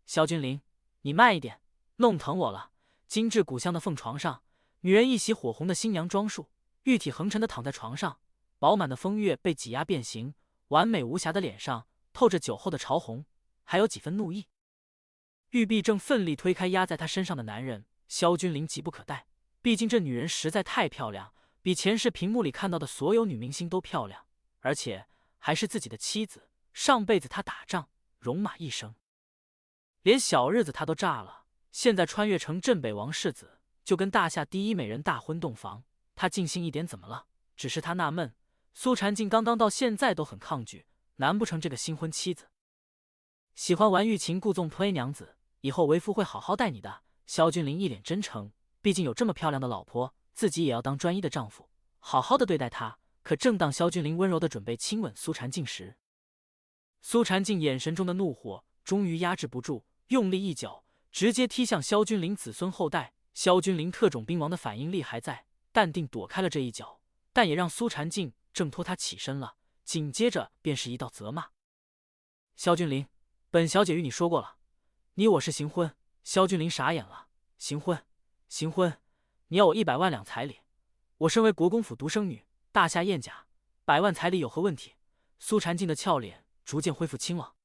萧君临，你慢一点，弄疼我了。精致古香的凤床上，女人一袭火红的新娘装束，玉体横陈的躺在床上，饱满的风月被挤压变形，完美无瑕的脸上透着酒后的潮红，还有几分怒意。玉璧正奋力推开压在他身上的男人，萧君临急不可待。毕竟这女人实在太漂亮，比前世屏幕里看到的所有女明星都漂亮，而且还是自己的妻子。上辈子他打仗戎马一生，连小日子他都炸了，现在穿越成镇北王世子，就跟大夏第一美人大婚洞房，他尽兴一点怎么了？只是他纳闷，苏婵静刚刚到现在都很抗拒，难不成这个新婚妻子喜欢玩欲擒故纵 play 娘子？以后为夫会好好待你的。萧君临一脸真诚，毕竟有这么漂亮的老婆，自己也要当专一的丈夫，好好的对待她。可正当萧君临温柔的准备亲吻苏婵静时，苏婵静眼神中的怒火终于压制不住，用力一脚直接踢向萧君临子孙后代。萧君临特种兵王的反应力还在，淡定躲开了这一脚，但也让苏婵静挣脱他起身了，紧接着便是一道责骂：萧君临，本小姐与你说过了，你我是行婚。萧君临傻眼了，行婚？行婚？你要我100万两彩礼？我身为国公府独生女，大夏燕甲，100万彩礼有何问题？苏婵静的俏脸逐渐恢复清朗，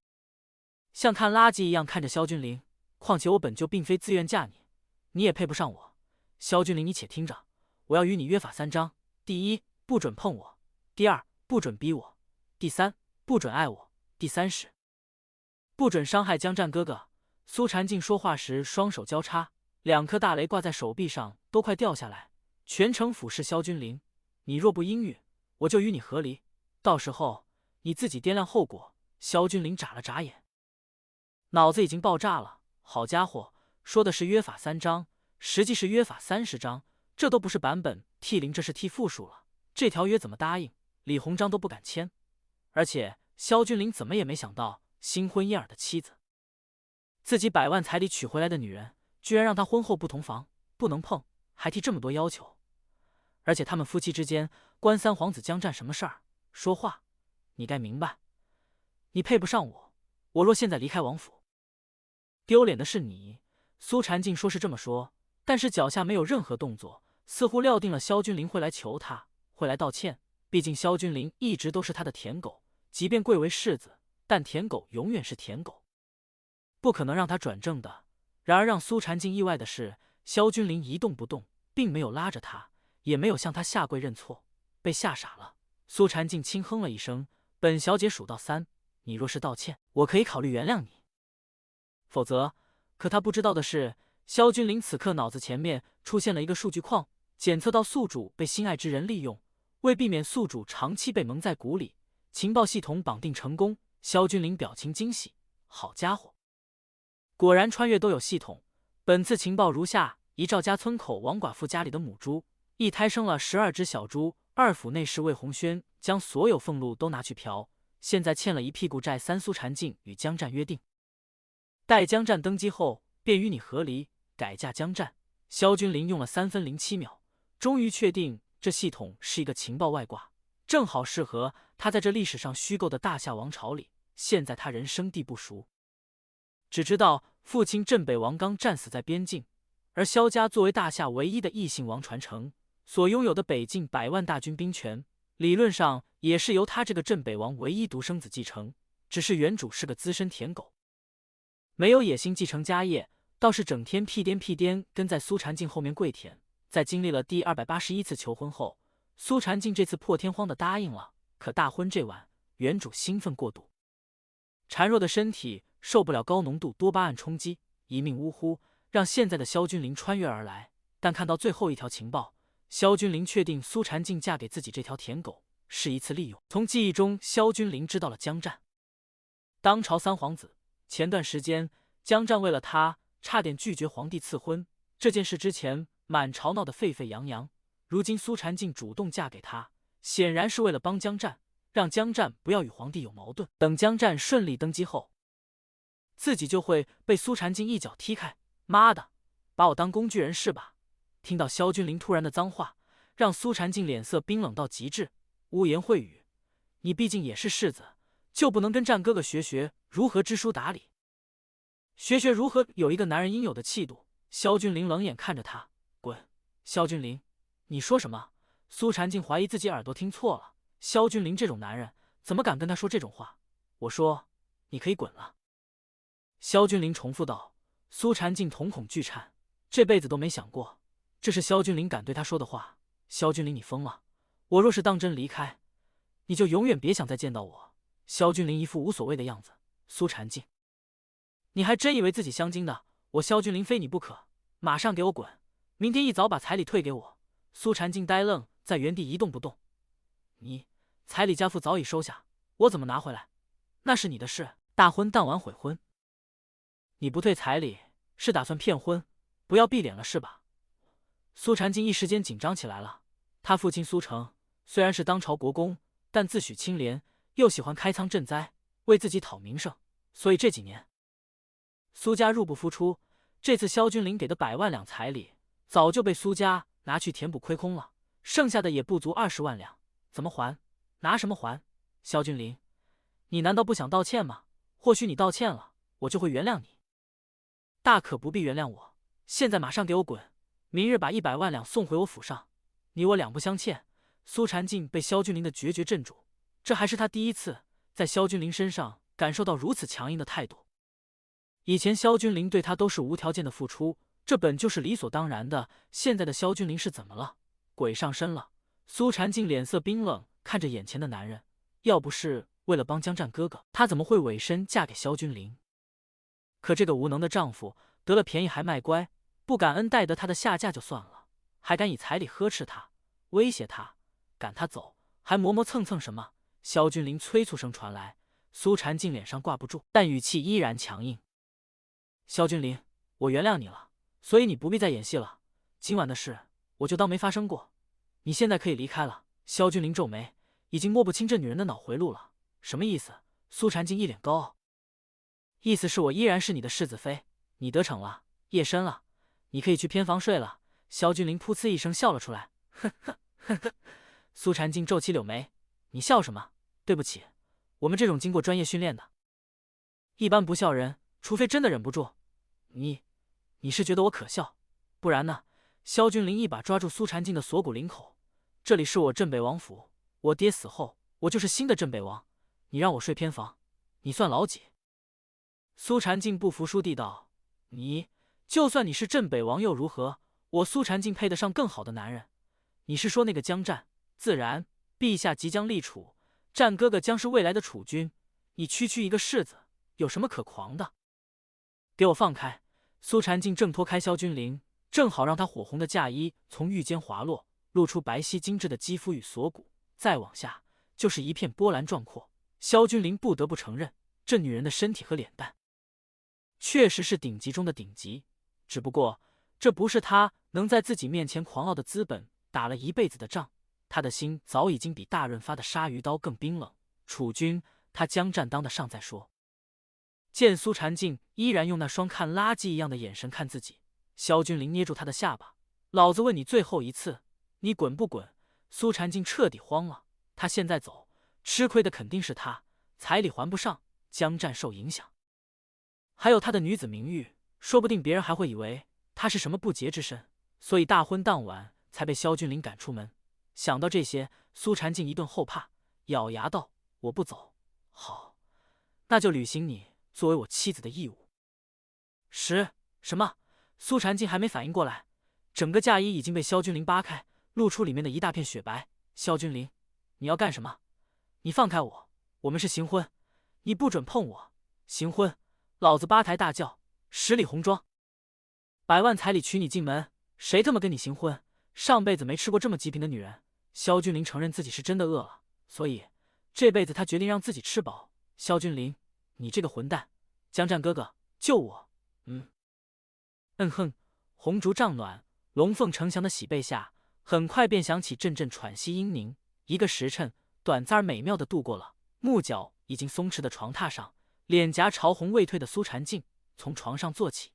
像看垃圾一样看着萧君临。况且我本就并非自愿嫁你，你也配不上我。萧君临，你且听着，我要与你约法3章：第一，不准碰我；第二，不准逼我；第三，不准爱我；第三是不准伤害江战哥哥。苏婵静说话时双手交叉，2颗大雷挂在手臂上都快掉下来，全程俯视萧君临。你若不阴郁，我就与你和离，到时候你自己掂量后果。萧君临眨了眨眼，脑子已经爆炸了。好家伙，说的是约法3章，实际是约法30章，这都不是版本 T0，这是 T 复数了。这条约怎么答应？李鸿章都不敢签。而且萧君临怎么也没想到，新婚燕尔的妻子，自己100万彩礼娶回来的女人，居然让他婚后不同房，不能碰，还提这么多要求。而且他们夫妻之间关三皇子江战什么事儿？说话你该明白，你配不上我，我若现在离开王府，丢脸的是你。苏婵静说是这么说，但是脚下没有任何动作，似乎料定了萧君临会来求他，会来道歉。毕竟萧君临一直都是他的舔狗，即便贵为世子，但舔狗永远是舔狗，不可能让他转正的。然而让苏婵静意外的是，萧君临一动不动，并没有拉着他，也没有向他下跪认错，被吓傻了。苏婵静轻哼了一声：本小姐数到3，你若是道歉，我可以考虑原谅你，否则……可他不知道的是，萧君临此刻脑子前面出现了一个数据矿，检测到宿主被心爱之人利用，为避免宿主长期被蒙在鼓里，情报系统绑定成功。萧君临表情惊喜，好家伙，果然穿越都有系统。本次情报如下：一，赵家村口王寡妇家里的母猪一胎生了12只小猪，二府内侍魏红轩将所有俸禄都拿去嫖，现在欠了一屁股债。3，苏婵静与江战约定，待江战登基后便与你和离，改嫁江战。萧君临用了3分07秒，终于确定这系统是一个情报外挂，正好适合他在这历史上虚构的大夏王朝里。现在他人生地不熟，只知道父亲镇北王刚战死在边境，而萧家作为大夏唯一的异姓王传承，所拥有的北境100万大军兵权，理论上也是由他这个镇北王唯一独生子继承，只是原主是个资深舔狗，没有野心继承家业，倒是整天屁颠跟在苏婵静后面跪舔。在经历了第281次求婚后，苏婵静这次破天荒的答应了。可大婚这晚，原主兴奋过度，孱弱的身体受不了高浓度多巴胺冲击，一命呜呼，让现在的萧君临穿越而来。但看到最后一条情报，萧君临确定苏婵静嫁给自己这条舔狗是一次利用。从记忆中，萧君临知道了江战，当朝3皇子。前段时间江战为了他差点拒绝皇帝赐婚，这件事之前满朝闹得沸沸扬扬，如今苏婵静主动嫁给他，显然是为了帮江战，让江战不要与皇帝有矛盾。等江战顺利登基后，自己就会被苏婵静一脚踢开。妈的，把我当工具人是吧？听到萧君临突然的脏话，让苏婵静脸色冰冷到极致，污言秽语。你毕竟也是世子，就不能跟战哥哥学学如何知书达理？学学如何有一个男人应有的气度。萧君玲冷眼看着他，滚！萧君玲，你说什么？苏婵静怀疑自己耳朵听错了。萧君玲这种男人，怎么敢跟他说这种话？我说，你可以滚了。萧君玲重复道。苏婵静瞳孔剧颤，这辈子都没想过，这是萧君玲敢对他说的话。萧君玲，你疯了！我若是当真离开，你就永远别想再见到我。萧君玲一副无所谓的样子。苏婵静，你还真以为自己镶金的？我萧君玲非你不可，马上给我滚！明天一早把彩礼退给我。苏婵静呆愣在原地一动不动。你彩礼家父早已收下，我怎么拿回来？那是你的事。大婚当晚悔婚，你不退彩礼是打算骗婚？不要闭脸了是吧？苏婵静一时间紧张起来了。他父亲苏成虽然是当朝国公，但自诩清廉，又喜欢开仓赈灾，为自己讨名声，所以这几年苏家入不敷出。这次萧君玲给的100万两彩礼，早就被苏家拿去填补亏空了，剩下的也不足20万两，怎么还？拿什么还？萧君玲，你难道不想道歉吗？或许你道歉了，我就会原谅你。大可不必原谅我，现在马上给我滚！明日把100万两送回我府上，你我两不相欠。苏婵静被萧君玲的决绝镇住，这还是他第一次在萧君玲身上感受到如此强硬的态度。以前萧君玲对他都是无条件的付出，这本就是理所当然的。现在的萧君玲是怎么了？鬼上身了？苏婵静脸色冰冷，看着眼前的男人，要不是为了帮江战哥哥，她怎么会委身嫁给萧君玲？可这个无能的丈夫得了便宜还卖乖，不感恩戴德她的下嫁就算了，还敢以彩礼呵斥她，威胁她，赶她走，还磨磨蹭蹭什么？萧君玲催促声传来，苏婵静脸上挂不住，但语气依然强硬。萧君玲，我原谅你了，所以你不必再演戏了。今晚的事我就当没发生过，你现在可以离开了。萧君玲皱眉，已经摸不清这女人的脑回路了。什么意思？苏婵静一脸高傲。意思是我依然是你的世子妃，你得逞了，夜深了，你可以去偏房睡了。萧君玲噗呲一声笑了出来，呵呵呵呵。苏婵静皱起柳眉，你笑什么？对不起，我们这种经过专业训练的，一般不笑人，除非真的忍不住。你是觉得我可笑？不然呢？萧君玲一把抓住苏婵静的锁骨领口，这里是我镇北王府，我爹死后，我就是新的镇北王，你让我睡偏房，你算老几？苏婵静不服输地道：就算你是镇北王又如何？我苏婵静配得上更好的男人。你是说那个江战？自然，陛下即将立储，战哥哥将是未来的储君，你区区一个世子，有什么可狂的？给我放开！苏婵静挣脱开萧君玲，正好让她火红的嫁衣从玉肩滑落，露出白皙精致的肌肤与锁骨，再往下就是一片波澜壮阔。萧君玲不得不承认，这女人的身体和脸蛋确实是顶级中的顶级，只不过这不是她能在自己面前狂傲的资本。打了一辈子的仗，她的心早已经比大润发的鲨鱼刀更冰冷。储君，她江战当得上再说。见苏婵静依然用那双看垃圾一样的眼神看自己，萧君玲捏住他的下巴，老子问你最后一次，你滚不滚？苏婵静彻底慌了，他现在走，吃亏的肯定是他，彩礼还不上，江战受影响，还有他的女子名誉，说不定别人还会以为他是什么不洁之身，所以大婚当晚才被萧君玲赶出门。想到这些，苏婵静一顿后怕，咬牙道：我不走。好，那就履行你作为我妻子的义务。什么？苏婵静还没反应过来，整个嫁衣已经被萧君玲扒开，露出里面的一大片雪白。萧君玲，你要干什么？你放开我，我们是行婚，你不准碰我。行婚，老子八抬大轿，10里红妆，100万彩礼娶你进门，谁他妈跟你行婚？上辈子没吃过这么极品的女人。萧君玲承认自己是真的饿了，所以这辈子她决定让自己吃饱。萧君玲，你这个混蛋，江战哥哥，救我！哼，红烛帐暖，龙凤呈祥的喜被下，很快便响起阵阵喘息音宁。一个时辰，短暂而美妙的度过了。木脚已经松弛的床榻上，脸颊潮红未退的苏婵静从床上坐起，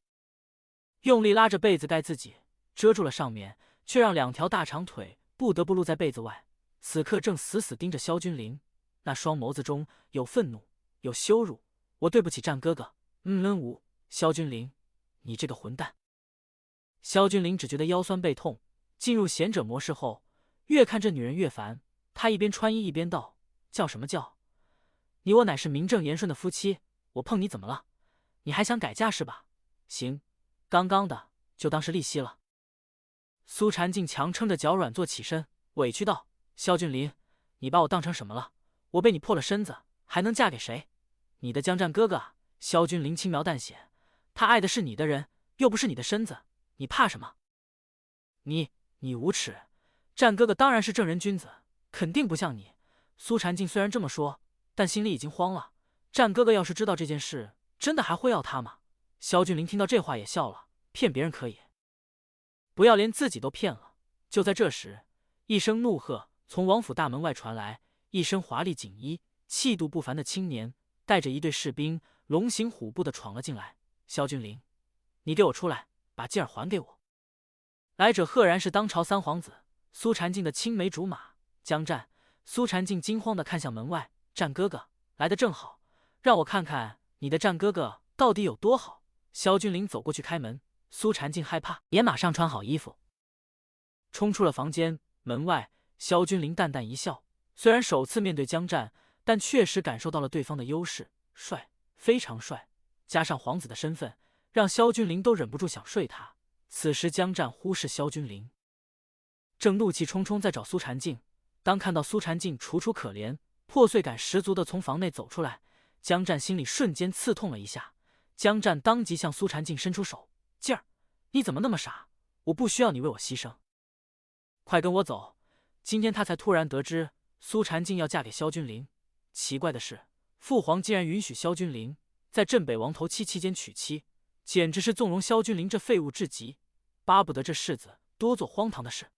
用力拉着被子盖自己，遮住了上面，却让2条大长腿不得不露在被子外。此刻正死死盯着萧君玲，那双眸子中有愤怒，有羞辱。我对不起战哥哥，萧君临，你这个混蛋！萧君临只觉得腰酸背痛，进入贤者模式后，越看这女人越烦。他一边穿衣一边道：“叫什么叫？你我乃是名正言顺的夫妻，我碰你怎么了？你还想改嫁是吧？行，刚刚的就当是利息了。”苏禅静强撑着脚软坐起身，委屈道：“萧君临，你把我当成什么了？我被你破了身子，还能嫁给谁？你的江战哥哥啊！”萧君临轻描淡写：“他爱的是你的人，又不是你的身子，你怕什么？你无耻！战哥哥当然是正人君子，肯定不像你。”苏禅静虽然这么说，但心里已经慌了。战哥哥要是知道这件事，真的还会要他吗？萧君临听到这话也笑了，骗别人可以，不要连自己都骗了。就在这时，一声怒喝从王府大门外传来，一身华丽锦衣、气度不凡的青年带着一队士兵，龙行虎步的闯了进来。萧君临，你给我出来，把劲儿还给我！来者赫然是当朝三皇子苏禅静的青梅竹马江战。苏禅静惊慌的看向门外，战哥哥来得正好，让我看看你的战哥哥到底有多好。萧君临走过去开门，苏禅静害怕，也马上穿好衣服，冲出了房间。门外，萧君临淡淡一笑，虽然首次面对江战，但确实感受到了对方的优势，帅，非常帅，加上皇子的身份，让萧君临都忍不住想睡他。此时江战忽视萧君临，正怒气冲冲在找苏禅静，当看到苏禅静楚楚可怜、破碎感十足的从房内走出来，江战心里瞬间刺痛了一下。江战当即向苏禅静伸出手：“劲儿，你怎么那么傻？我不需要你为我牺牲，快跟我走！”今天他才突然得知苏禅静要嫁给萧君临。奇怪的是，父皇竟然允许萧君临在镇北王头七期间娶妻，简直是纵容萧君临这废物至极，巴不得这世子多做荒唐的事。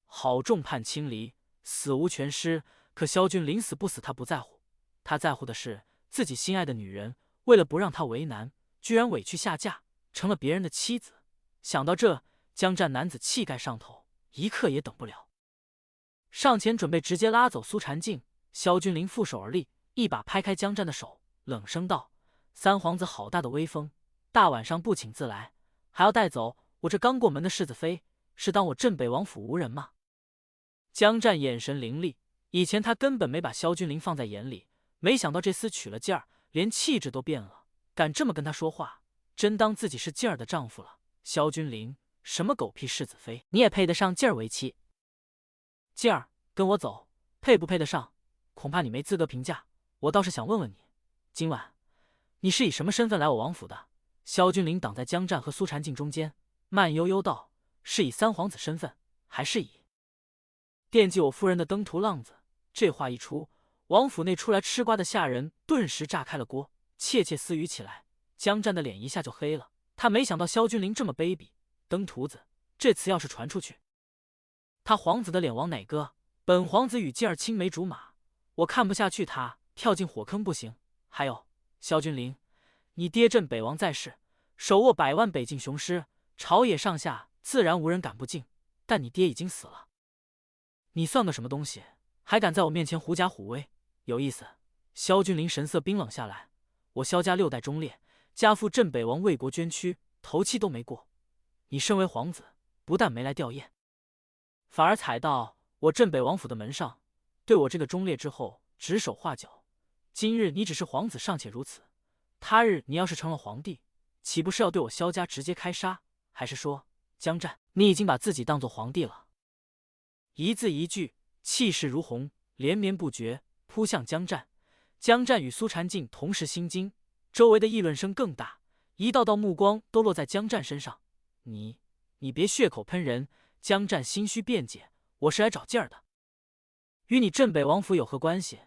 好众叛亲离，死无全尸，可萧君临死不死他不在乎，他在乎的是自己心爱的女人，为了不让他为难，居然委屈下嫁，成了别人的妻子。想到这，江战男子气概上头，一刻也等不了，上前准备直接拉走苏禅静。萧君临负手而立，一把拍开江战的手，冷声道：“三皇子好大的威风，大晚上不请自来，还要带走我这刚过门的世子妃，是当我镇北王府无人吗？”江战眼神凌厉，以前他根本没把萧君临放在眼里，没想到这厮取了劲儿，连气质都变了，敢这么跟他说话，真当自己是劲儿的丈夫了。萧君临，什么狗屁世子妃，你也配得上劲儿为妻？劲儿，跟我走，配不配得上，恐怕你没资格评价。我倒是想问问你，今晚你是以什么身份来我王府的？萧君临挡在江战和苏禅静中间，慢悠悠道：“是以三皇子身份，还是以惦记我夫人的登徒浪子？”这话一出，王府内出来吃瓜的下人顿时炸开了锅，窃窃私语起来。江战的脸一下就黑了，他没想到萧君临这么卑鄙，登徒子这词要是传出去，他皇子的脸往哪搁？本皇子与劲儿青梅竹马，我看不下去他跳进火坑不行。还有萧君临，你爹镇北王在世，手握100万北境雄师，朝野上下自然无人敢不敬，但你爹已经死了，你算个什么东西，还敢在我面前狐假虎威？有意思。萧君临神色冰冷下来，我萧家6代忠烈，家父镇北王为国捐躯，头七都没过，你身为皇子，不但没来吊唁，反而踩到我镇北王府的门上，对我这个忠烈之后指手画脚。今日你只是皇子尚且如此，他日你要是成了皇帝，岂不是要对我萧家直接开杀？还是说，江战，你已经把自己当做皇帝了？一字一句，气势如虹，连绵不绝，扑向江战。江战与苏禅静同时心惊，周围的议论声更大，一道道目光都落在江战身上。你别血口喷人！江战心虚辩解：“我是来找劲儿的，与你镇北王府有何关系？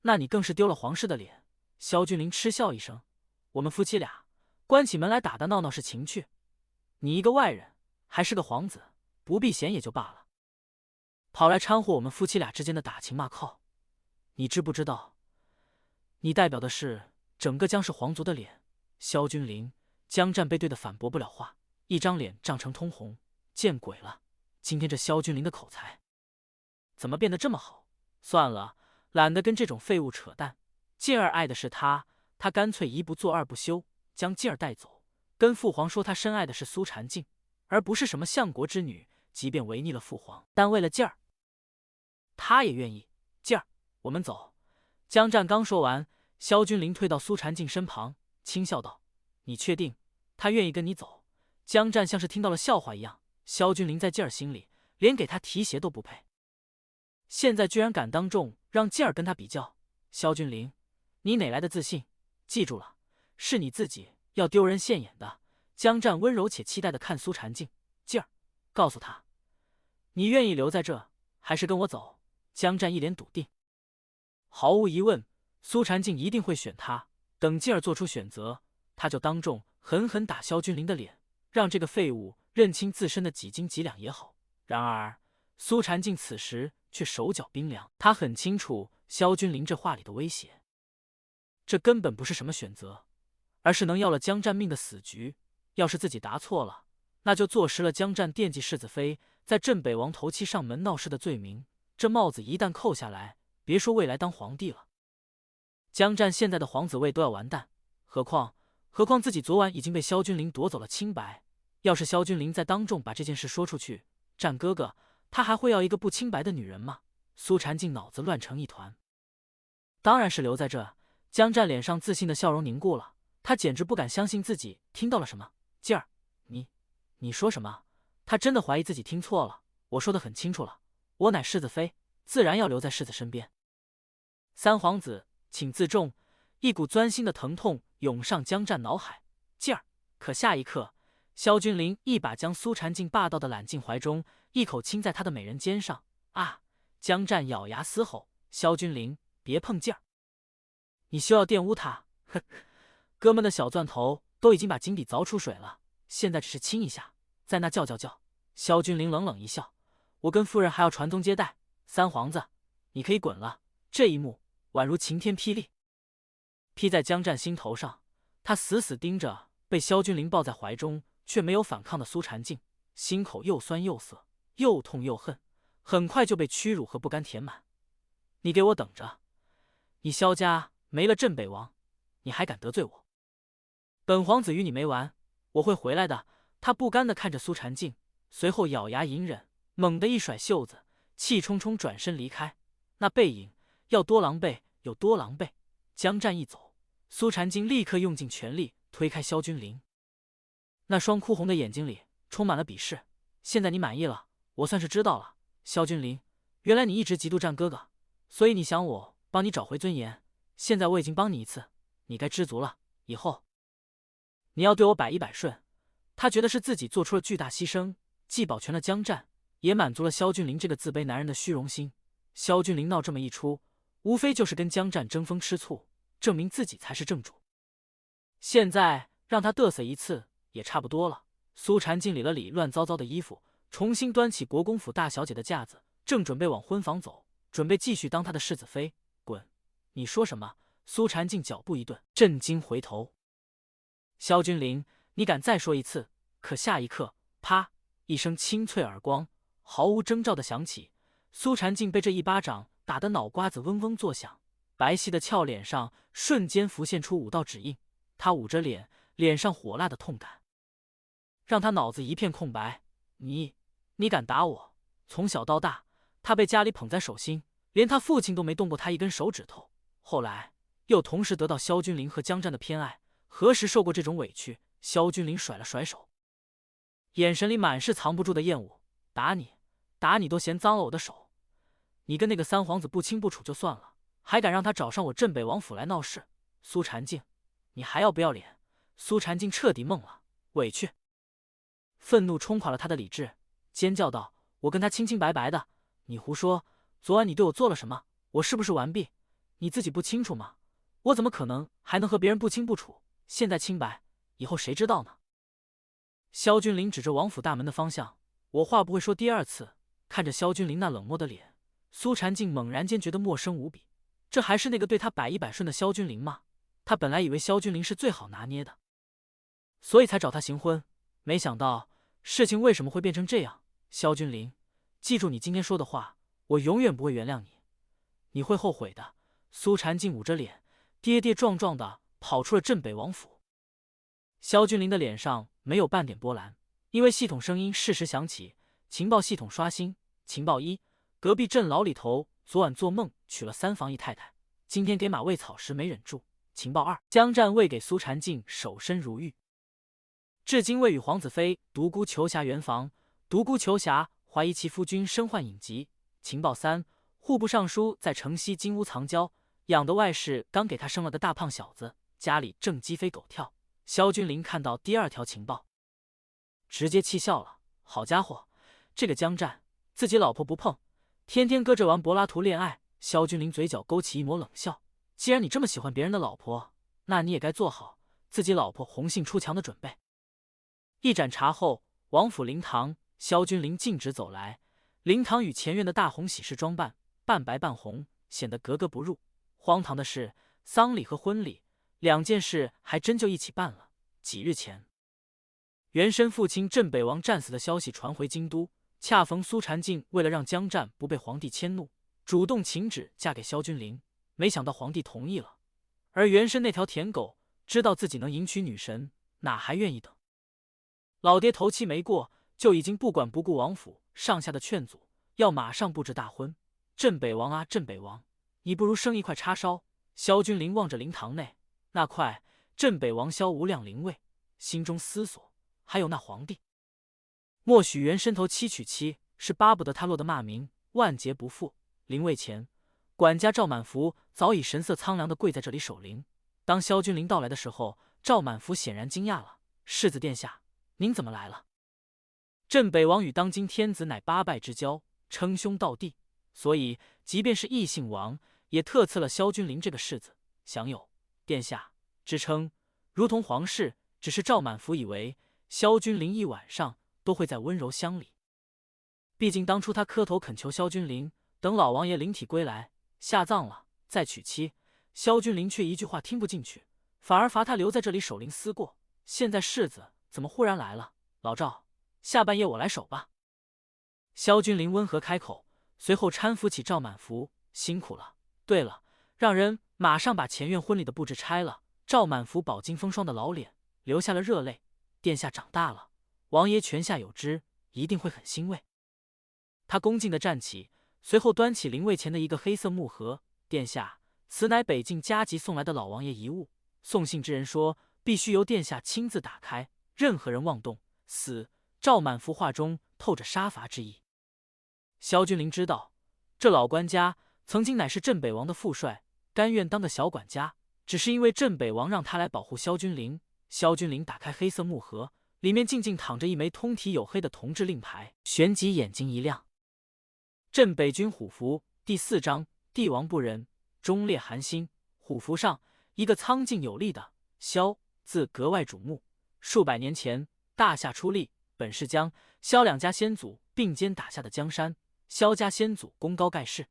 那你更是丢了皇室的脸。”萧君临嗤笑一声：“我们夫妻俩关起门来打打闹闹是情趣，你一个外人，还是个皇子，不避嫌也就罢了，跑来掺和我们夫妻俩之间的打情骂俏，你知不知道？你代表的是整个江氏皇族的脸。”萧君临、江战被对的反驳不了话，一张脸涨成通红。见鬼了！今天这萧君临的口才怎么变得这么好？算了，懒得跟这种废物扯淡。劲儿爱的是他，他干脆一不做二不休，将静儿带走，跟父皇说他深爱的是苏婵静，而不是什么相国之女。即便违逆了父皇，但为了静儿，他也愿意。静儿，我们走。江战刚说完，萧君临退到苏婵静身旁，轻笑道：“你确定他愿意跟你走？”江战像是听到了笑话一样。萧君临在静儿心里，连给他提鞋都不配，现在居然敢当众让静儿跟他比较。萧君临，你哪来的自信？记住了，是你自己要丢人现眼的。江战温柔且期待的看苏婵静，静儿，告诉他，你愿意留在这，还是跟我走？江战一脸笃定，毫无疑问，苏婵静一定会选他。等静儿做出选择，他就当众狠狠打萧君临的脸，让这个废物认清自身的几斤几两也好。然而，苏婵静此时却手脚冰凉，他很清楚萧君临这话里的威胁，这根本不是什么选择，而是能要了江战命的死局。要是自己答错了，那就坐实了江战惦记世子妃，在镇北王头七上门闹事的罪名。这帽子一旦扣下来，别说未来当皇帝了，江战现在的皇子位都要完蛋。何况自己昨晚已经被萧君临夺走了清白。要是萧君临再当众把这件事说出去，战哥哥，他还会要一个不清白的女人吗？苏婵静脑子乱成一团，当然是留在这。江战脸上自信的笑容凝固了，他简直不敢相信自己听到了什么。静儿，你说什么？他真的怀疑自己听错了。我说的很清楚了，我乃世子妃，自然要留在世子身边。三皇子，请自重。一股钻心的疼痛涌上江战脑海。静儿，可下一刻，萧君临一把将苏婵静霸道的揽进怀中，一口亲在她的美人肩上。啊！江战咬牙嘶吼：“萧君临，别碰静儿！你休要玷污她！”哼，哥们的小钻头都已经把井底凿出水了，现在只是亲一下，在那叫。萧君临冷冷一笑：“我跟夫人还要传宗接代，三皇子，你可以滚了。”这一幕宛如晴天霹雳，劈在江战心头上。他死死盯着被萧君临抱在怀中却没有反抗的苏婵静，心口又酸又涩，又痛又恨，很快就被屈辱和不甘填满。你给我等着！你萧家没了镇北王，你还敢得罪我？本皇子与你没完，我会回来的。他不甘地看着苏婵静，随后咬牙隐忍，猛地一甩袖子，气冲冲转身离开。那背影要多狼狈有多狼狈。江战一走，苏婵静立刻用尽全力推开萧君临，那双哭红的眼睛里充满了鄙视。现在你满意了，我算是知道了。萧君临，原来你一直嫉妒战哥哥，所以你想我帮你找回尊严。现在我已经帮你一次，你该知足了。以后你要对我百依百顺。他觉得是自己做出了巨大牺牲，既保全了江战，也满足了萧君临这个自卑男人的虚荣心。萧君临闹这么一出，无非就是跟江战争风吃醋，证明自己才是正主。现在让他嘚瑟一次也差不多了。苏婵静理了理乱糟糟的衣服，重新端起国公府大小姐的架子，正准备往婚房走，准备继续当他的世子妃。滚！你说什么？苏婵静脚步一顿，震惊回头。萧君临，你敢再说一次？可下一刻，啪！一声清脆耳光毫无征兆的响起，苏婵静被这一巴掌打得脑瓜子嗡嗡作响，白皙的俏脸上瞬间浮现出5道指印。她捂着脸，脸上火辣的痛感让她脑子一片空白。你敢打我？从小到大，她被家里捧在手心，连她父亲都没动过她一根手指头。后来又同时得到萧君临和江战的偏爱，何时受过这种委屈？萧君临甩了甩手，眼神里满是藏不住的厌恶。打你都嫌脏了我的手。你跟那个三皇子不清不楚就算了，还敢让他找上我镇北王府来闹事？苏婵静，你还要不要脸？苏婵静彻底懵了，委屈、愤怒冲垮了他的理智，尖叫道：“我跟他清清白白的，你胡说！昨晚你对我做了什么？我是不是完璧？你自己不清楚吗？我怎么可能还能和别人不清不楚？现在清白，以后谁知道呢？”萧君临指着王府大门的方向，我话不会说第2次。看着萧君临那冷漠的脸，苏婵静猛然间觉得陌生无比。这还是那个对他百依百顺的萧君临吗？他本来以为萧君临是最好拿捏的，所以才找他行婚，没想到事情为什么会变成这样。萧君临，记住你今天说的话，我永远不会原谅你，你会后悔的。苏婵静捂着脸，跌跌撞撞的跑出了镇北王府。萧君临的脸上没有半点波澜，因为系统声音适时响起。情报系统刷新。情报一：隔壁镇老李头昨晚做梦娶了3房姨太太，今天给马喂草时没忍住。情报二：江战未给苏禅静守身如玉，至今未与皇子妃独孤求侠圆房，独孤求侠怀疑其夫君身患隐疾。情报三：户部尚书在城西金屋藏娇，养的外室刚给他生了个大胖小子，家里正鸡飞狗跳。萧君临看到第2条情报，直接气笑了。好家伙，这个江战自己老婆不碰，天天搁着玩柏拉图恋爱。萧君临嘴角勾起一抹冷笑，既然你这么喜欢别人的老婆，那你也该做好自己老婆红杏出墙的准备。一盏茶后，王府灵堂，萧君临径直走来。灵堂与前院的大红喜事装扮，半白半红，显得格格不入。荒唐的是，丧礼和婚礼2件事还真就一起办了。几日前，原身父亲镇北王战死的消息传回京都，恰逢苏禅静为了让江战不被皇帝迁怒，主动请旨嫁给萧君临，没想到皇帝同意了。而原身那条舔狗知道自己能迎娶女神，哪还愿意等？老爹头七没过，就已经不管不顾王府上下的劝阻，要马上布置大婚。镇北王啊，镇北王，你不如生一块叉烧。萧君临望着灵堂内那块镇北王萧无量灵位，心中思索，还有那皇帝，默许原身头七娶妻，是巴不得他落得骂名，万劫不复。灵位前，管家赵满福早已神色苍凉地跪在这里守灵。当萧君临到来的时候，赵满福显然惊讶了：“世子殿下，您怎么来了？”镇北王与当今天子乃8拜之交，称兄道弟，所以即便是异姓王，也特赐了萧君临这个世子，享有殿下之称，如同皇室。只是赵满福以为萧君临一晚上都会在温柔乡里，毕竟当初他磕头恳求萧君临，等老王爷灵体归来下葬了再娶妻，萧君临却一句话听不进去，反而罚他留在这里守灵思过。现在世子怎么忽然来了？老赵，下半夜我来守吧。萧君临温和开口，随后搀扶起赵满福：“辛苦了。对了，让人马上把前院婚礼的布置拆了。”赵满福饱经风霜的老脸流下了热泪：“殿下长大了，王爷泉下有知，一定会很欣慰。”他恭敬地站起，随后端起灵位前的一个黑色木盒：“殿下，此乃北境加急送来的老王爷遗物。送信之人说，必须由殿下亲自打开，任何人妄动，死。”赵满福话中透着杀伐之意。萧君临知道，这老官家曾经乃是镇北王的副帅，甘愿当个小管家，只是因为镇北王让他来保护萧君临。萧君临打开黑色木盒，里面静静躺着一枚通体黝黑的铜制令牌，旋即眼睛一亮。镇北军虎符第4章，帝王不仁，忠烈寒心。虎符上一个苍劲有力的萧字格外瞩目。数百年前，大夏初立，本是江萧2家先祖并肩打下的江山。萧家先祖功高盖世，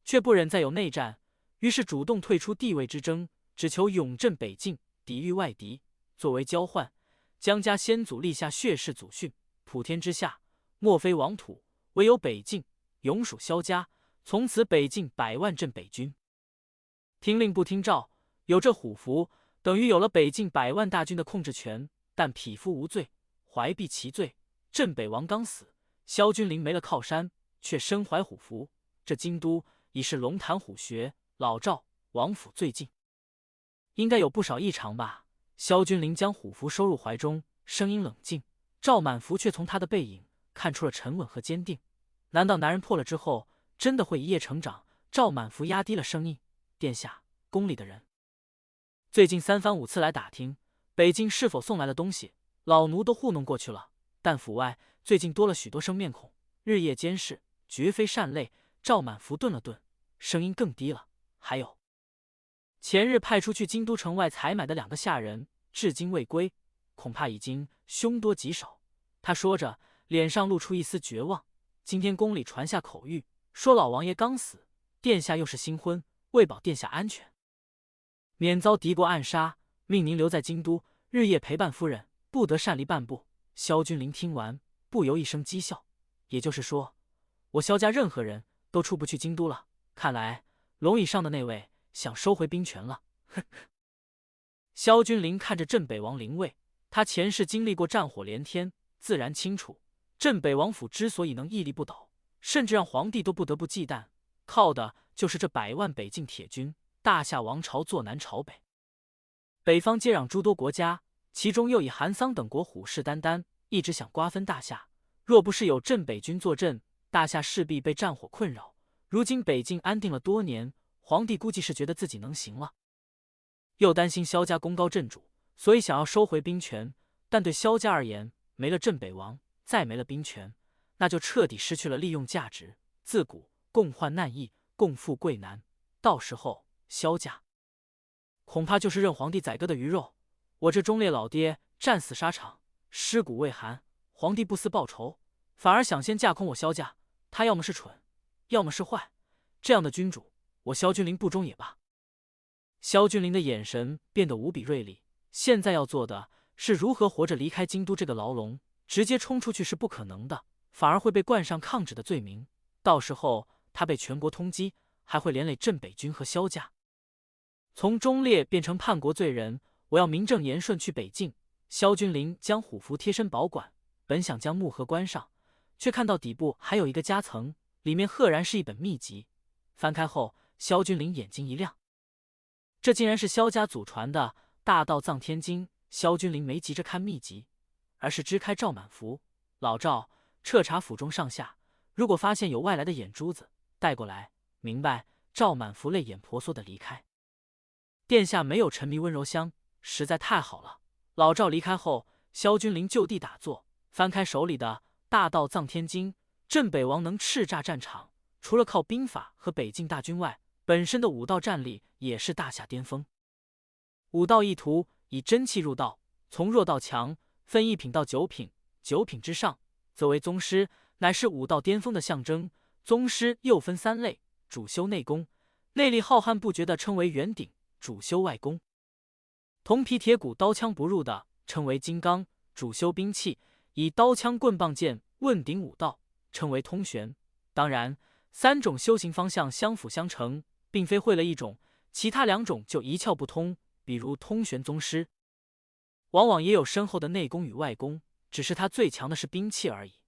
却不忍再有内战，于是主动退出地位之争，只求永镇北境，抵御外敌。作为交换，江家先祖立下血誓祖训：普天之下，莫非王土，唯有北境，永属萧家。从此北境100万镇北军。听令不听诏，有这虎符，等于有了北境100万大军的控制权。但匹夫无罪，怀璧其罪。镇北王刚死，萧君临没了靠山，却身怀虎符，这京都已是龙潭虎穴。老赵，王府最近应该有不少异常吧？萧君临将虎符收入怀中，声音冷静。赵满福却从他的背影看出了沉稳和坚定。难道男人破了之后，真的会一夜成长？赵满福压低了声音：“殿下，宫里的人最近3番5次来打听北境是否送来了东西，老奴都糊弄过去了。但府外最近多了许多生面孔，日夜监视，绝非善类。”赵满福顿了顿，声音更低了：“还有，前日派出去京都城外采买的2个下人，至今未归，恐怕已经凶多吉少。”他说着，脸上露出一丝绝望。今天宫里传下口谕，说老王爷刚死，殿下又是新婚，为保殿下安全，免遭敌国暗杀，命您留在京都，日夜陪伴夫人，不得擅离半步。萧君临听完，不由一声讥笑。也就是说，我萧家任何人都出不去京都了。看来龙以上的那位想收回兵权了。萧君临看着镇北王灵位，他前世经历过战火连天，自然清楚镇北王府之所以能屹立不倒，甚至让皇帝都不得不忌惮，靠的就是这100万北境铁军。大夏王朝坐南朝北，北方接壤诸多国家，其中又以韩桑等国虎视眈眈，一直想瓜分大夏。若不是有镇北军坐镇，大夏势必被战火困扰。如今北境安定了多年，皇帝估计是觉得自己能行了，又担心萧家功高震主，所以想要收回兵权。但对萧家而言，没了镇北王，再没了兵权，那就彻底失去了利用价值。自古共患难易，共富贵难，到时候萧家恐怕就是任皇帝宰割的鱼肉。我这忠烈老爹战死沙场，尸骨未寒，皇帝不思报仇，反而想先架空我萧家。他要么是蠢，要么是坏，这样的君主，我萧君临不忠也罢。萧君临的眼神变得无比锐利，现在要做的是如何活着离开京都这个牢笼。直接冲出去是不可能的，反而会被冠上抗旨的罪名，到时候他被全国通缉，还会连累镇北军和萧家。从忠烈变成叛国罪人，我要名正言顺去北境。萧君临将虎符贴身保管，本想将木盒关上，却看到底部还有一个夹层，里面赫然是一本秘籍。翻开后，萧君临眼睛一亮，这竟然是萧家祖传的《大道藏天经》。萧君临没急着看秘籍，而是支开赵满符。老赵，彻查府中上下，如果发现有外来的眼珠子，带过来。明白。赵满符泪眼婆娑地离开。殿下没有沉迷温柔乡，实在太好了。老赵离开后，萧君临就地打坐，翻开手里的《大道藏天经》。镇北王能叱咤战场，除了靠兵法和北境大军外，本身的武道战力也是大夏巅峰。武道一途以真气入道，从弱到强，分1品到9品，9品之上则为宗师，乃是武道巅峰的象征。宗师又分3类，主修内功，内力浩瀚不绝的称为元鼎，主修外功。铜皮铁骨刀枪不入的称为金刚，主修兵器，以刀枪棍棒剑问鼎武道，称为通玄。当然，3种修行方向相辅相成，并非会了一种，其他2种就一窍不通。比如通玄宗师，往往也有深厚的内功与外功，只是他最强的是兵器而已。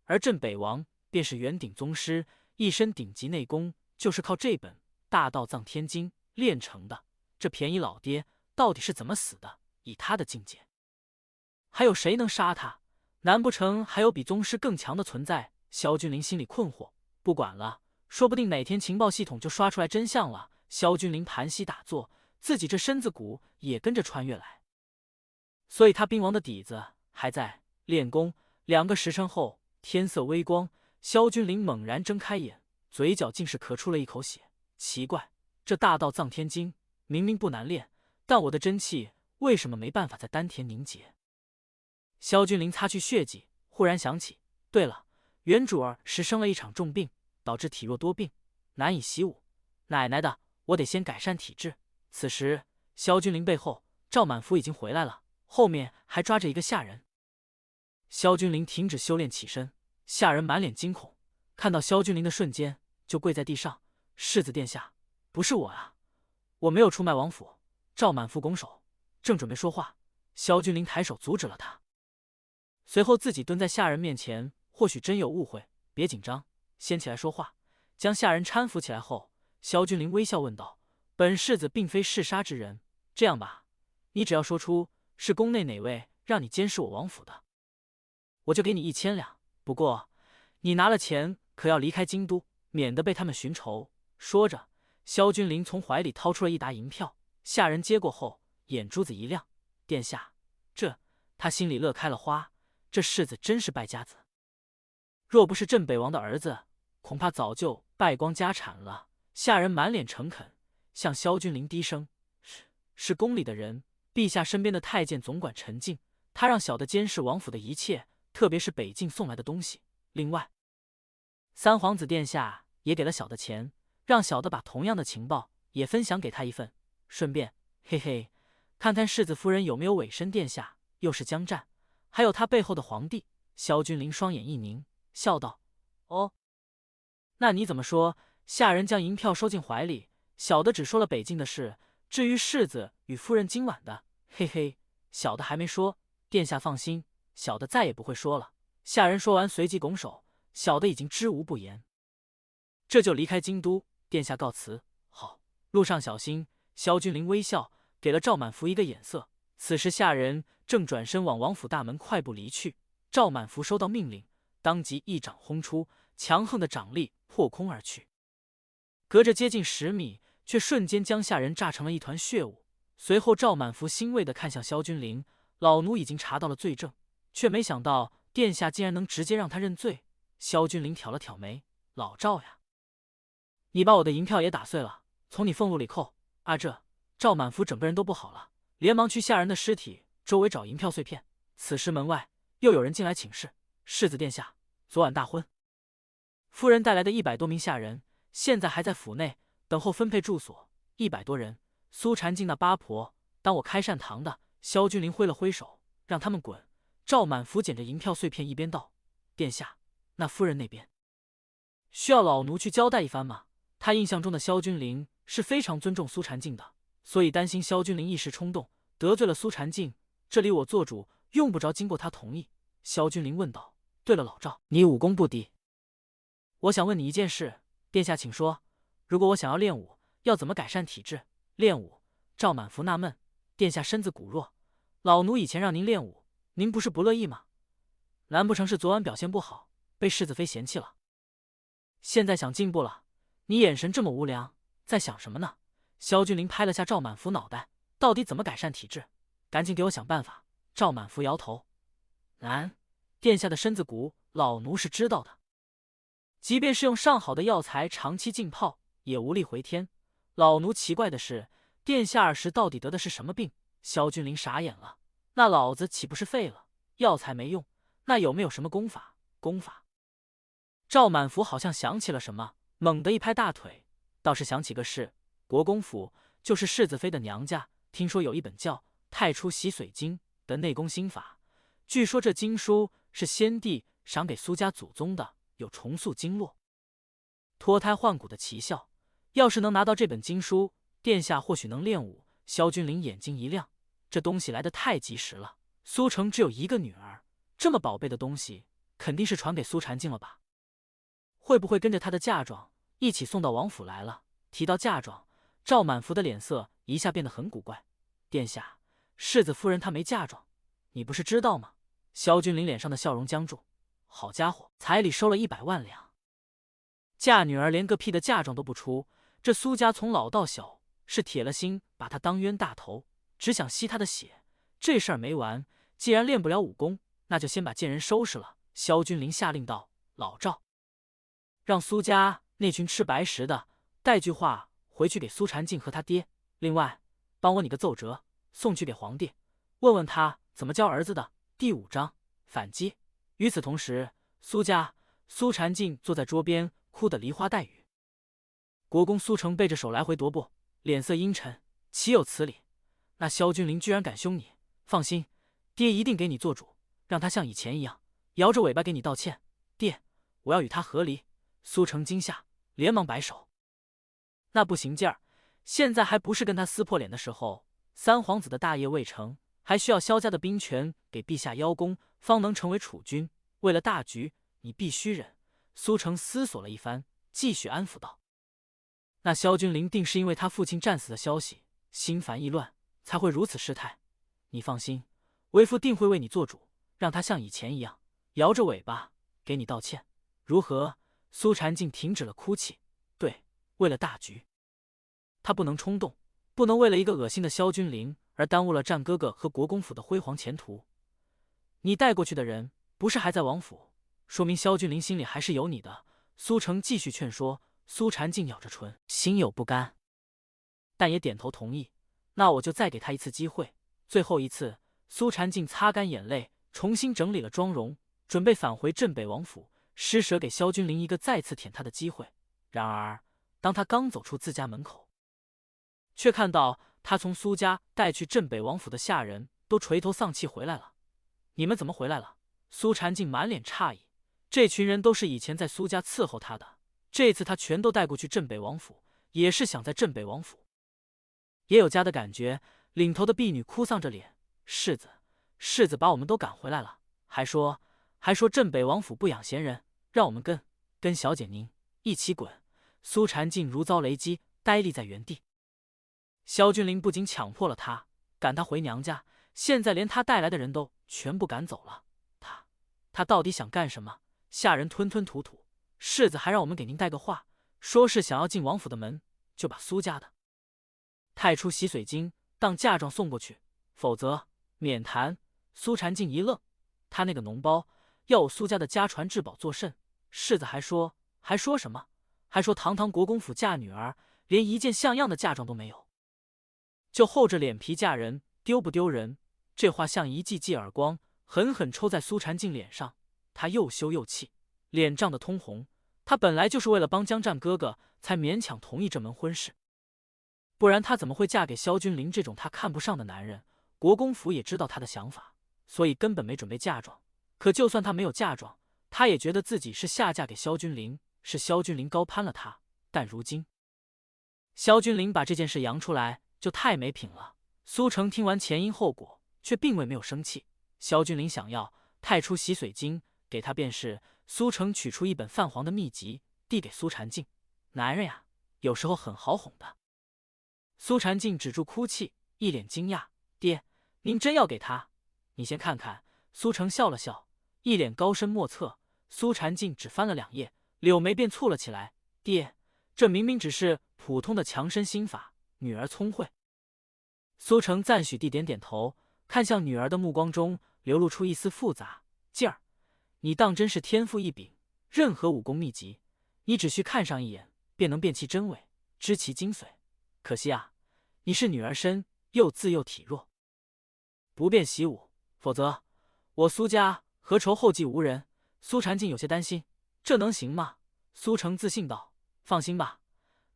而镇北王便是元鼎宗师，一身顶级内功，就是靠这本《大道藏天经》练成的。这便宜老爹到底是怎么死的？以他的境界，还有谁能杀他？难不成还有比宗师更强的存在？萧君临心里困惑，不管了，说不定哪天情报系统就刷出来真相了。萧君临盘膝打坐，自己这身子骨也跟着穿越来，所以他兵王的底子还在。练功2个时辰后，天色微光，萧君临猛然睁开眼，嘴角竟是咳出了一口血。奇怪，这大道藏天经明明不难练，但我的真气为什么没办法在丹田凝结？萧君临擦去血迹，忽然想起，对了，原主儿时生了一场重病，导致体弱多病，难以习武。奶奶的，我得先改善体质。此时萧君临背后，赵满符已经回来了，后面还抓着一个下人。萧君临停止修炼起身，下人满脸惊恐，看到萧君临的瞬间就跪在地上：“世子殿下，不是我啊，我没有出卖王府。”赵满符拱手，正准备说话，萧君临抬手阻止了他，随后自己蹲在下人面前，或许真有误会，别紧张，先起来说话。将下人搀扶起来后，萧君临微笑问道：“本世子并非嗜杀之人，这样吧，你只要说出是宫内哪位让你监视我王府的，我就给你1000两。不过你拿了钱可要离开京都，免得被他们寻仇。”说着，萧君临从怀里掏出了一沓银票，下人接过后，眼珠子一亮：“殿下，这……”他心里乐开了花，这世子真是败家子，若不是镇北王的儿子，恐怕早就败光家产了。下人满脸诚恳，向萧君临低声：“是宫里的人，陛下身边的太监总管陈静，他让小的监视王府的一切，特别是北境送来的东西。另外，三皇子殿下也给了小的钱，让小的把同样的情报也分享给他一份，顺便，嘿嘿，看看世子夫人有没有委身殿下，又是江战，还有他背后的皇帝。”萧君临双眼一凝，笑道：“哦，那你怎么说？”下人将银票收进怀里，小的只说了北境的事，至于世子与夫人今晚的，嘿嘿，小的还没说，殿下放心，小的再也不会说了。下人说完，随即拱手，小的已经知无不言。这就离开京都，殿下告辞。好，路上小心。萧君临微笑，给了赵满福一个眼色。此时下人正转身往王府大门快步离去。赵满福收到命令，当即一掌轰出，强横的掌力破空而去，隔着接近10米，却瞬间将下人炸成了一团血雾。随后赵满福欣慰地看向萧君临，老奴已经查到了罪证，却没想到殿下竟然能直接让他认罪。萧君临挑了挑眉，老赵呀，你把我的银票也打碎了，从你俸禄里扣。这赵满福整个人都不好了，连忙去下人的尸体周围找银票碎片。此时门外又有人进来请示：世子殿下昨晚大婚，夫人带来的100多名下人现在还在府内等候分配住所，100多人。苏禅静那八婆当我开善堂的。萧君临挥了挥手，让他们滚。赵满福捡着银票碎片，一边道：殿下，那夫人那边需要老奴去交代一番吗？他印象中的萧君临是非常尊重苏禅静的，所以担心萧君临一时冲动得罪了苏禅静，这里我做主用不着经过他同意。萧君临问道：对了，老赵，你武功不低，我想问你一件事，殿下请说。如果我想要练武，要怎么改善体质？练武？赵满福纳闷，殿下身子骨弱，老奴以前让您练武，您不是不乐意吗？难不成是昨晚表现不好，被世子妃嫌弃了？现在想进步了？你眼神这么无良，在想什么呢？萧君临拍了下赵满福脑袋，到底怎么改善体质？赶紧给我想办法。赵满福摇头，难，殿下的身子骨老奴是知道的，即便是用上好的药材长期浸泡，也无力回天。老奴奇怪的是，殿下儿时到底得的是什么病？萧君临傻眼了，那老子岂不是废了？药材没用，那有没有什么功法？功法？赵满福好像想起了什么，猛地一拍大腿，倒是想起个事，国公府就是世子妃的娘家，听说有一本叫《太初洗髓经》的内功心法，据说这经书是先帝赏给苏家祖宗的，有重塑经络、脱胎换骨的奇效。要是能拿到这本经书，殿下或许能练武。萧君临眼睛一亮，这东西来得太及时了。苏城只有一个女儿，这么宝贝的东西，肯定是传给苏禅静了吧？会不会跟着她的嫁妆一起送到王府来了？提到嫁妆，赵满福的脸色一下变得很古怪。殿下，世子夫人她没嫁妆，你不是知道吗？萧君临脸上的笑容僵住。好家伙，彩礼收了100万两，嫁女儿连个屁的嫁妆都不出，这苏家从老到小是铁了心把她当冤大头，只想吸她的血。这事儿没完，既然练不了武功，那就先把贱人收拾了。萧君临下令道：老赵，让苏家那群吃白食的带句话回去给苏禅静和他爹，另外帮我拟个奏折送去给皇帝，问问他怎么教儿子的。第5章反击。与此同时，苏禅静坐在桌边哭得梨花带雨。国公苏成背着手来回踱步，脸色阴沉，岂有此理？那萧君临居然敢凶你！放心，爹一定给你做主，让他像以前一样摇着尾巴给你道歉。爹，我要与他和离。苏成惊吓，连忙摆手，那不行劲儿，现在还不是跟他撕破脸的时候。三皇子的大业未成，还需要萧家的兵权给陛下邀功，方能成为储君。为了大局，你必须忍。苏成思索了一番，继续安抚道：那萧君临定是因为他父亲战死的消息心烦意乱，才会如此失态。你放心，为父定会为你做主，让他像以前一样摇着尾巴给你道歉，如何？苏禅静停止了哭泣。对，为了大局，他不能冲动，不能为了一个恶心的萧君临而耽误了战哥哥和国公府的辉煌前途。你带过去的人不是还在王府，说明萧君临心里还是有你的。苏成继续劝说，苏禅静咬着唇，心有不甘，但也点头同意。那我就再给他一次机会，最后一次。苏禅静擦干眼泪，重新整理了妆容，准备返回镇北王府，施舍给萧君临一个再次舔他的机会。然而当他刚走出自家门口，却看到他从苏家带去镇北王府的下人都垂头丧气回来了。你们怎么回来了？苏禅静满脸诧异，这群人都是以前在苏家伺候他的，这次他全都带过去镇北王府，也是想在镇北王府也有家的感觉。领头的婢女哭丧着脸：“世子把我们都赶回来了，还说镇北王府不养闲人，让我们跟小姐您一起滚。”苏婵静如遭雷击，呆立在原地。萧君临不仅强迫了她，赶她回娘家，现在连她带来的人都全部赶走了。他到底想干什么？下人吞吞吐吐。世子还让我们给您带个话，说是想要进王府的门，就把苏家的太初洗髓经当嫁妆送过去，否则免谈。苏婵静一愣，他那个脓包要我苏家的家传至宝作甚？世子还说什么？还说堂堂国公府嫁女儿，连一件像样的嫁妆都没有，就厚着脸皮嫁人，丢不丢人？这话像一记记耳光，狠狠抽在苏婵静脸上。她又羞又气，脸涨得通红。她本来就是为了帮江战哥哥，才勉强同意这门婚事，不然她怎么会嫁给萧君临这种她看不上的男人？国公府也知道她的想法，所以根本没准备嫁妆。可就算她没有嫁妆，她也觉得自己是下嫁给萧君临，是萧君临高攀了她。但如今萧君临把这件事扬出来，就太没品了。苏成听完前因后果，却并未没有生气。萧君临想要太初洗髓经给他便是。苏成取出一本泛黄的秘籍，递给苏婵静：“男人呀，有时候很好哄的。”苏婵静止住哭泣，一脸惊讶：“爹，您真要给他？你先看看。”苏成笑了笑，一脸高深莫测。苏婵静只翻了2页，柳眉便蹙了起来：“爹，这明明只是普通的强身心法，女儿聪慧。”苏成赞许地点点头，看向女儿的目光中流露出一丝复杂劲儿：“你当真是天赋异禀，任何武功秘籍，你只需看上一眼，便能辨其真伪，知其精髓。可惜啊，你是女儿身，又自幼体弱，不便习武，否则我苏家何愁后继无人？”苏婵静有些担心：“这能行吗？”苏成自信道：“放心吧，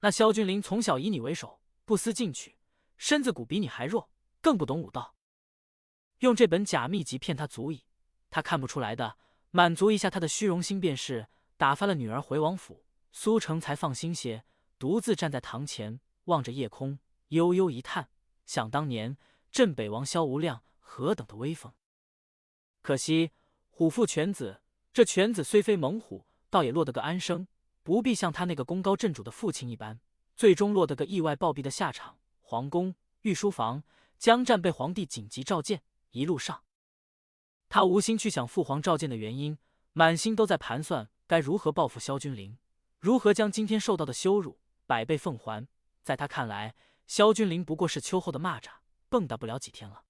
那萧君临从小以你为首，不思进取，身子骨比你还弱，更不懂武道。用这本假秘籍骗他足矣，他看不出来的。满足一下他的虚荣心便是。”打发了女儿回王府，苏成才放心些，独自站在堂前，望着夜空，悠悠一叹：想当年镇北王萧无量何等的威风，可惜虎父犬子，这犬子虽非猛虎，倒也落得个安生，不必像他那个功高震主的父亲一般，最终落得个意外暴毙的下场。皇宫御书房，江战被皇帝紧急召见，一路上他无心去想父皇召见的原因，满心都在盘算该如何报复萧君临，如何将今天受到的羞辱100倍奉还。在他看来，萧君临不过是秋后的蚂蚱，蹦跶不了几天了。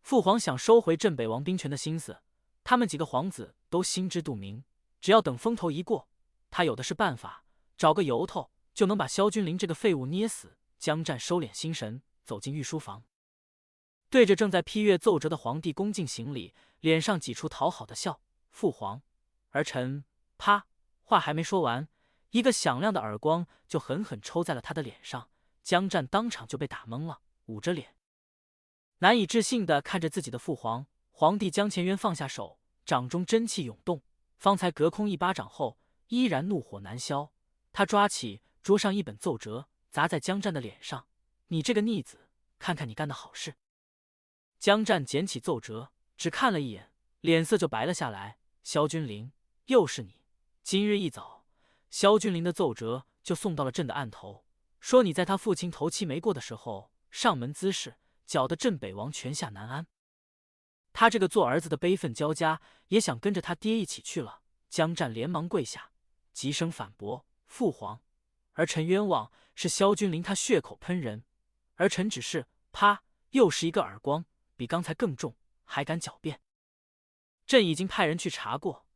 父皇想收回镇北王兵权的心思，他们几个皇子都心知肚明，只要等风头一过，他有的是办法，找个由头就能把萧君临这个废物捏死。江战收敛心神，走进御书房，对着正在批阅奏折的皇帝恭敬行礼，脸上挤出讨好的笑：“父皇，儿臣……”啪！话还没说完，一个响亮的耳光就狠狠抽在了他的脸上。江战当场就被打懵了，捂着脸，难以置信地看着自己的父皇。皇帝江前渊放下手，掌中真气涌动，方才隔空一巴掌后，依然怒火难消。他抓起桌上一本奏折，砸在江战的脸上：“你这个逆子，看看你干的好事！”江战捡起奏折，只看了一眼，脸色就白了下来：“萧君临，又是你！今日一早，萧君临的奏折就送到了朕的案头，说你在他父亲头七没过的时候上门滋事，搅得镇北王泉下难安。他这个做儿子的悲愤交加，也想跟着他爹一起去了。”江战连忙跪下，急声反驳：“父皇，儿臣冤枉，是萧君临他血口喷人，儿臣只是……”啪！又是一个耳光，比刚才更重，还敢狡辩！朕已经派人去查过，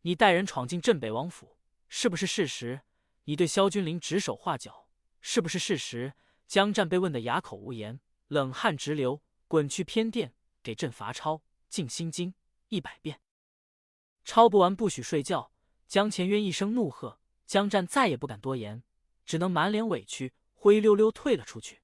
你带人闯进镇北王府，是不是事实？你对萧君临指手画脚，是不是事实？江战被问得哑口无言，冷汗直流，滚去偏殿，给朕罚抄《静心经》100遍，抄不完不许睡觉。江前渊一声怒喝，江战再也不敢多言，只能满脸委屈，灰溜溜退了出去。